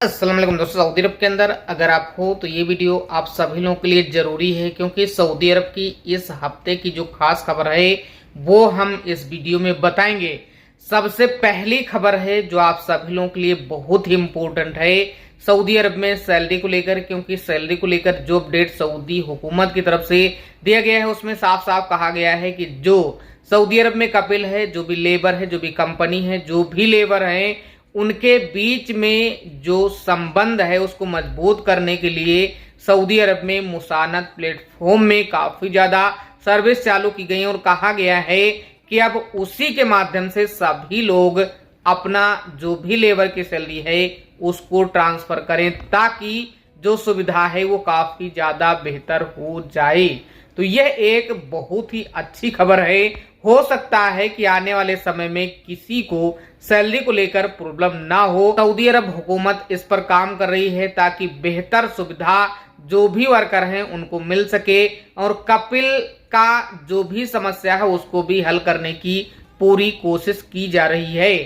अस्सलाम वालेकुम दोस्तों। सऊदी अरब के अंदर अगर आप हो तो ये वीडियो आप सभी लोगों के लिए जरूरी है, क्योंकि सऊदी अरब की इस हफ्ते की जो खास खबर है वो हम इस वीडियो में बताएंगे। सबसे पहली खबर है जो आप सभी लोगों के लिए बहुत ही इंपॉर्टेंट है सऊदी अरब में सैलरी को लेकर, क्योंकि सैलरी को लेकर जो अपडेट सऊदी हुकूमत की तरफ से दिया गया है उसमें साफ साफ कहा गया है कि जो सऊदी अरब में कपिल है, जो भी लेबर है, जो भी कंपनी है, जो भी लेबर है, उनके बीच में जो संबंध है उसको मजबूत करने के लिए सऊदी अरब में मुसानत प्लेटफॉर्म में काफी ज्यादा सर्विस चालू की गई है और कहा गया है कि अब उसी के माध्यम से सभी लोग अपना जो भी लेबर की सैलरी है उसको ट्रांसफर करें, ताकि जो सुविधा है वो काफी ज्यादा बेहतर हो जाए। तो यह एक बहुत ही अच्छी खबर है। हो सकता है कि आने वाले समय में किसी को सैलरी को लेकर प्रॉब्लम ना हो। सऊदी अरब हुकूमत इस पर काम कर रही है ताकि बेहतर सुविधा जो भी वर्कर हैं उनको मिल सके और कपिल का जो भी समस्या है उसको भी हल करने की पूरी कोशिश की जा रही है।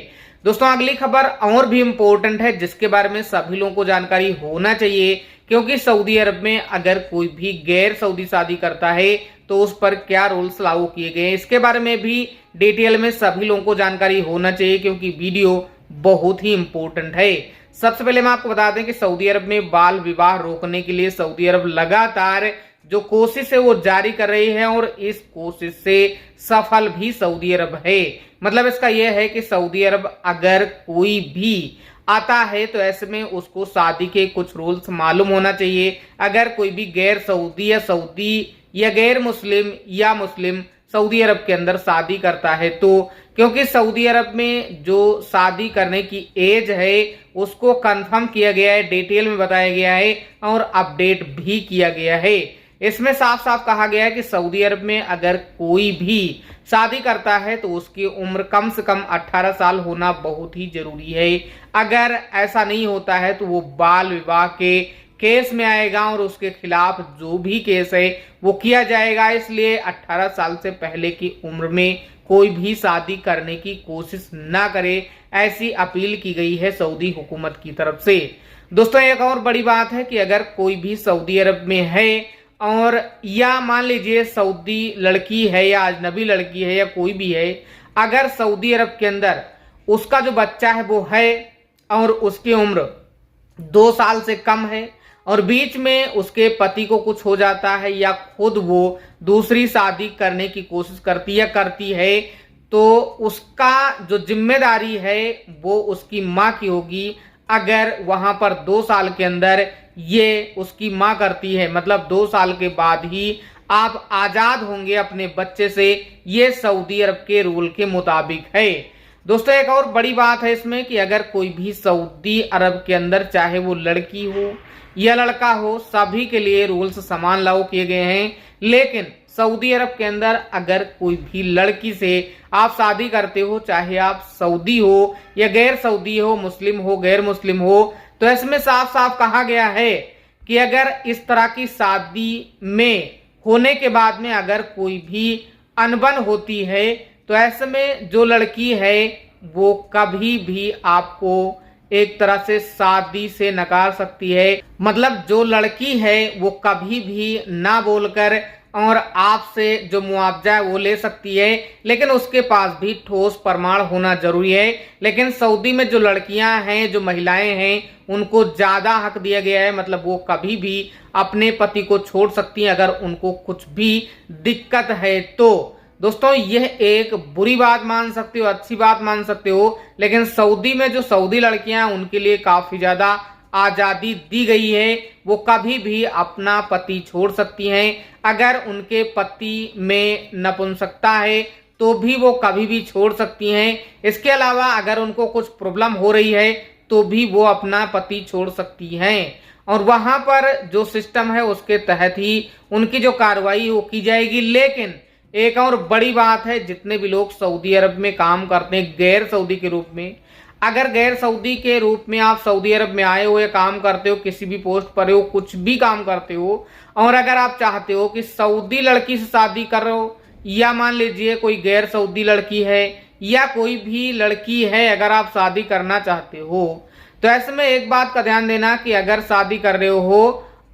दोस्तों, अगली खबर और भी इम्पोर्टेंट है जिसके बारे में सभी लोगों को जानकारी होना चाहिए, क्योंकि सऊदी अरब में अगर कोई भी गैर सऊदी शादी करता है तो उस पर क्या रूल्स लागू किए गए हैं, इसके बारे में भी डिटेल में सभी लोगों को जानकारी होना चाहिए, क्योंकि वीडियो बहुत ही इंपॉर्टेंट है। सबसे पहले मैं आपको बता दें कि सऊदी अरब में बाल विवाह रोकने के लिए सऊदी अरब लगातार जो कोशिश है वो जारी कर रही है और इस कोशिश से सफल भी सऊदी अरब है। मतलब इसका यह है कि सऊदी अरब अगर कोई भी आता है तो ऐसे में उसको शादी के कुछ रूल्स मालूम होना चाहिए। अगर कोई भी गैर सऊदी या गैर मुस्लिम या मुस्लिम सऊदी अरब के अंदर शादी करता है तो, क्योंकि सऊदी अरब में जो शादी करने की एज है उसको कंफर्म किया गया है, डिटेल में बताया गया है और अपडेट भी किया गया है। इसमें साफ साफ कहा गया है कि सऊदी अरब में अगर कोई भी शादी करता है तो उसकी उम्र कम से कम 18 साल होना बहुत ही जरूरी है। अगर ऐसा नहीं होता है तो वो बाल विवाह के केस में आएगा और उसके खिलाफ जो भी केस है वो किया जाएगा। इसलिए 18 साल से पहले की उम्र में कोई भी शादी करने की कोशिश ना करे, ऐसी अपील की गई है सऊदी हुकूमत की तरफ से। दोस्तों, एक और बड़ी बात है कि अगर कोई भी सऊदी अरब में है और या मान लीजिए सऊदी लड़की है या अजनबी लड़की है या कोई भी है, अगर सऊदी अरब के अंदर उसका जो बच्चा है वो है और उसकी उम्र 2 साल से कम है और बीच में उसके पति को कुछ हो जाता है या खुद वो दूसरी शादी करने की कोशिश करती है तो उसका जो जिम्मेदारी है वो उसकी माँ की होगी। अगर वहां पर 2 साल के अंदर ये उसकी माँ करती है, मतलब 2 साल के बाद ही आप आजाद होंगे अपने बच्चे से, ये सऊदी अरब के रूल के मुताबिक है। दोस्तों, एक और बड़ी बात है इसमें कि अगर कोई भी सऊदी अरब के अंदर, चाहे वो लड़की हो या लड़का हो, सभी के लिए रूल्स समान लागू किए गए हैं। लेकिन सऊदी अरब के अंदर अगर कोई भी लड़की से आप शादी करते हो, चाहे आप सऊदी हो या गैर सऊदी हो, मुस्लिम हो गैर मुस्लिम हो, तो इसमें साफ साफ कहा गया है कि अगर इस तरह की शादी में होने के बाद में अगर कोई भी अनबन होती है तो ऐसे में जो लड़की है वो कभी भी आपको एक तरह से शादी से नकार सकती है। मतलब जो लड़की है वो कभी भी ना बोलकर और आपसे जो मुआवजा है वो ले सकती है, लेकिन उसके पास भी ठोस प्रमाण होना जरूरी है। लेकिन सऊदी में जो लड़कियां हैं, जो महिलाएं हैं, उनको ज्यादा हक दिया गया है। मतलब वो कभी भी अपने पति को छोड़ सकती हैं अगर उनको कुछ भी दिक्कत है तो। दोस्तों, यह एक बुरी बात मान सकते हो, अच्छी बात मान सकते हो, लेकिन सऊदी में जो सऊदी लड़कियां हैं उनके लिए काफी ज्यादा आजादी दी गई है। वो कभी भी अपना पति छोड़ सकती हैं। अगर उनके पति में नपुंसकता है तो भी वो कभी भी छोड़ सकती हैं। इसके अलावा अगर उनको कुछ प्रॉब्लम हो रही है तो भी वो अपना पति छोड़ सकती हैं और वहां पर जो सिस्टम है उसके तहत ही उनकी जो कार्रवाई वो की जाएगी। लेकिन एक और बड़ी बात है, जितने भी लोग सऊदी अरब में काम करते हैं गैर सऊदी के रूप में, अगर गैर सऊदी के रूप में आप सऊदी अरब में आए हो या काम करते हो, किसी भी पोस्ट पर हो, कुछ भी काम करते हो, और अगर आप चाहते हो कि सऊदी लड़की से शादी कर रहे हो या मान लीजिए कोई गैर सऊदी लड़की है या कोई भी लड़की है, अगर आप शादी करना चाहते हो तो ऐसे में एक बात का ध्यान देना कि अगर शादी कर रहे हो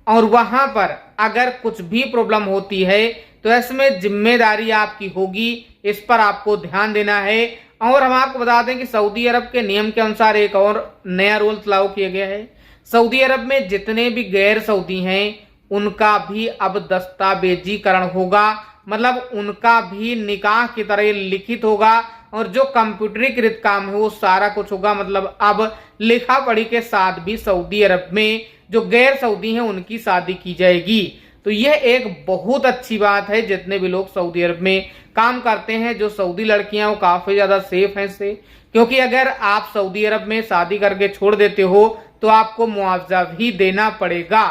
और वहां पर अगर कुछ भी प्रॉब्लम होती है तो ऐसे में जिम्मेदारी आपकी होगी, इस पर आपको ध्यान देना है। और हम आपको बता दें कि सऊदी अरब के नियम के अनुसार एक और नया रूल लागू किया गया है। सऊदी अरब में जितने भी गैर सऊदी हैं उनका भी अब दस्तावेजीकरण होगा, मतलब उनका भी निकाह की तरह लिखित होगा और जो कंप्यूटरीकृत काम है वो सारा कुछ होगा। मतलब अब लिखा पढ़ी के साथ भी सऊदी अरब में जो गैर सऊदी हैं उनकी शादी की जाएगी। तो यह एक बहुत अच्छी बात है। जितने भी लोग सऊदी अरब में काम करते हैं, जो सऊदी लड़कियां, वो काफी ज्यादा सेफ हैं इससे, क्योंकि अगर आप सऊदी अरब में शादी करके छोड़ देते हो तो आपको मुआवजा भी देना पड़ेगा।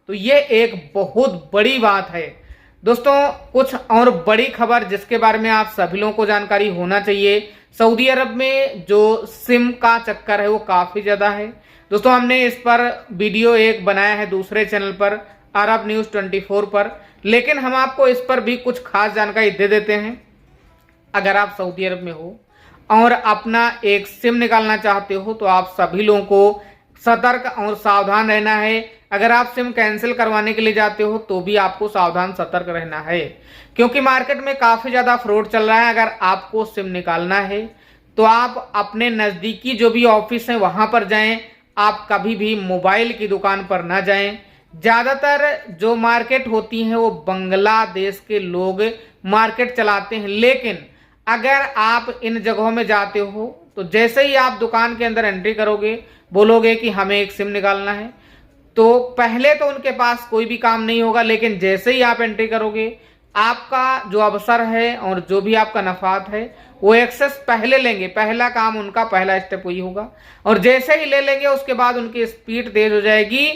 तो यह एक बहुत बड़ी बात है। दोस्तों कुछ और बड़ी खबर जिसके बारे में आप सभी लोगों को जानकारी होना चाहिए, सऊदी अरब में जो सिम का चक्कर है वो काफी ज्यादा है। दोस्तों हमने इस पर वीडियो एक बनाया है दूसरे चैनल पर, अरब न्यूज 24 पर, लेकिन हम आपको इस पर भी कुछ खास जानकारी दे देते हैं। अगर आप सऊदी अरब में हो और अपना एक सिम निकालना चाहते हो तो आप सभी लोगों को सतर्क और सावधान रहना है। अगर आप सिम कैंसिल करवाने के लिए जाते हो तो भी आपको सावधान सतर्क रहना है, क्योंकि मार्केट में काफी ज्यादा फ्रॉड चल रहा है। अगर आपको सिम निकालना है तो आप अपने नजदीकी जो भी ऑफिस है वहां पर जाएं, आप कभी भी मोबाइल की दुकान पर ना जाएं। ज्यादातर जो मार्केट होती है वो बांग्लादेश के लोग मार्केट चलाते हैं, लेकिन अगर आप इन जगहों में जाते हो तो जैसे ही आप दुकान के अंदर एंट्री करोगे, बोलोगे कि हमें एक सिम निकालना है, तो पहले तो उनके पास कोई भी काम नहीं होगा, लेकिन जैसे ही आप एंट्री करोगे आपका जो अवसर है और जो भी आपका नफात है वो एक्सेस पहले लेंगे। पहला काम उनका, पहला स्टेप वही होगा, और जैसे ही ले लेंगे उसके बाद उनकी स्पीड तेज हो जाएगी।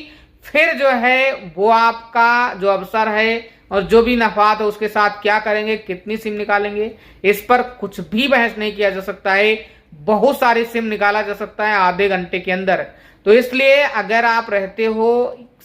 फिर जो है वो आपका जो अवसर है और जो भी नफात है उसके साथ क्या करेंगे, कितनी सिम निकालेंगे, इस पर कुछ भी बहस नहीं किया जा सकता है। बहुत सारी सिम निकाला जा सकता है आधे घंटे के अंदर। तो इसलिए अगर आप रहते हो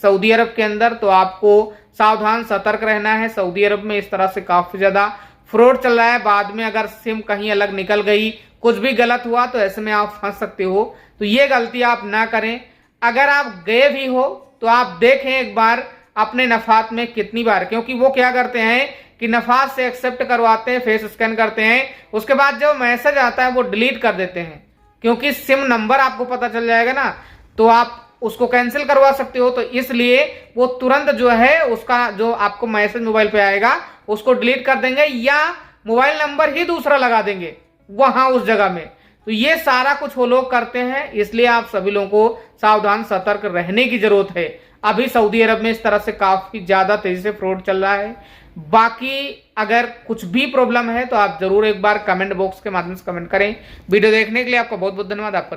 सऊदी अरब के अंदर तो आपको सावधान सतर्क रहना है। सऊदी अरब में इस तरह से काफी ज्यादा फ्रॉड चल रहा है। बाद में अगर सिम कहीं अलग निकल गई, कुछ भी गलत हुआ तो ऐसे में आप फंस सकते हो। तो ये गलती आप ना करें। अगर आप गए भी हो तो आप देखें एक बार अपने नफात में कितनी बार, क्योंकि वो क्या करते हैं कि नफात से एक्सेप्ट करवाते हैं, फेस स्कैन करते हैं, उसके बाद जब मैसेज आता है वो डिलीट कर देते हैं, क्योंकि सिम नंबर आपको पता चल जाएगा ना तो आप उसको कैंसिल करवा सकते हो। तो इसलिए वो तुरंत जो है उसका जो आपको मैसेज मोबाइल पे आएगा उसको डिलीट कर देंगे या मोबाइल नंबर ही दूसरा लगा देंगे वहां उस जगह में। तो ये सारा कुछ वो लोग करते हैं, इसलिए आप सभी लोगों को सावधान सतर्क रहने की जरूरत है। अभी सऊदी अरब में इस तरह से काफी ज्यादा तेजी से फ्रॉड चल रहा है। बाकी अगर कुछ भी प्रॉब्लम है तो आप जरूर एक बार कमेंट बॉक्स के माध्यम से कमेंट करें। वीडियो देखने के लिए आपका बहुत बहुत धन्यवाद। आपका